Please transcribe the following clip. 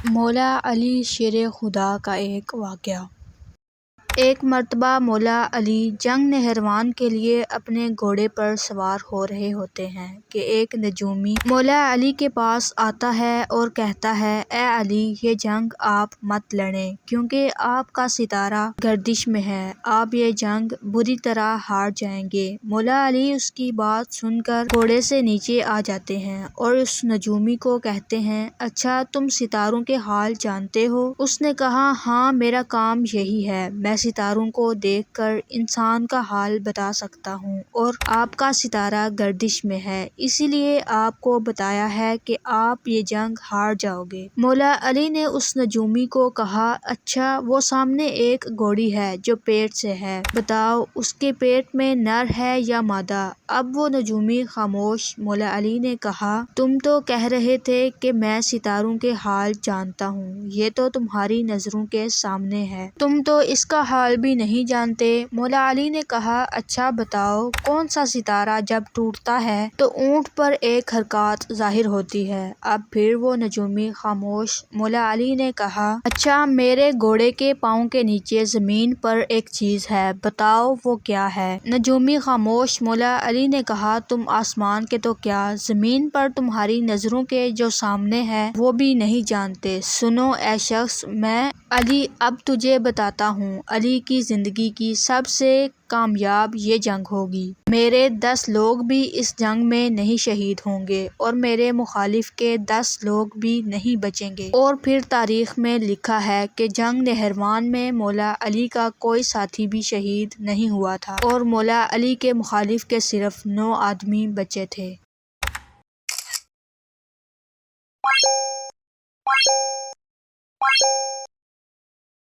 مولا علی شیر خدا کا ایک واقعہ۔ ایک مرتبہ مولا علی جنگ نہروان کے لیے اپنے گھوڑے پر سوار ہو رہے ہوتے ہیں کہ ایک نجومی مولا علی کے پاس آتا ہے اور کہتا ہے، اے علی، یہ جنگ آپ مت لڑیں کیونکہ آپ کا ستارہ گردش میں ہے، آپ یہ جنگ بری طرح ہار جائیں گے۔ مولا علی اس کی بات سن کر گھوڑے سے نیچے آ جاتے ہیں اور اس نجومی کو کہتے ہیں، اچھا تم ستاروں کے حال جانتے ہو؟ اس نے کہا، ہاں میرا کام یہی ہے، میں ستاروں کو دیکھ کر انسان کا حال بتا سکتا ہوں اور آپ کا ستارہ گردش میں ہے، اسی لیے آپ کو بتایا ہے کہ آپ یہ جنگ ہار جاؤ گے۔ مولا علی نے اس نجومی کو کہا، اچھا وہ سامنے ایک گھوڑی ہے جو پیٹ سے ہے، بتاؤ اس کے پیٹ میں نر ہے یا مادہ؟ اب وہ نجومی خاموش۔ مولا علی نے کہا، تم تو کہہ رہے تھے کہ میں ستاروں کے حال جانتا ہوں، یہ تو تمہاری نظروں کے سامنے ہے، تم تو اس کا حال بھی نہیں جانتے۔ مولا علی نے کہا، اچھا بتاؤ کون سا ستارہ جب ٹوٹتا ہے تو اونٹ پر ایک حرکات ظاہر ہوتی ہے؟ اب پھر وہ نجومی خاموش۔ مولا علی نے کہا، اچھا میرے گھوڑے کے پاؤں کے نیچے زمین پر ایک چیز ہے، بتاؤ وہ کیا ہے؟ نجومی خاموش۔ مولا علی نے کہا، تم آسمان کے تو کیا، زمین پر تمہاری نظروں کے جو سامنے ہے وہ بھی نہیں جانتے۔ سنو اے شخص، میں علی اب تجھے بتاتا ہوں، علی کی زندگی کی سب سے کامیاب یہ جنگ ہوگی، میرے 10 لوگ بھی اس جنگ میں نہیں شہید ہوں گے اور میرے مخالف کے 10 لوگ بھی نہیں بچیں گے۔ اور پھر تاریخ میں لکھا ہے کہ جنگ نہروان میں مولا علی کا کوئی ساتھی بھی شہید نہیں ہوا تھا اور مولا علی کے مخالف کے صرف 9 آدمی بچے تھے۔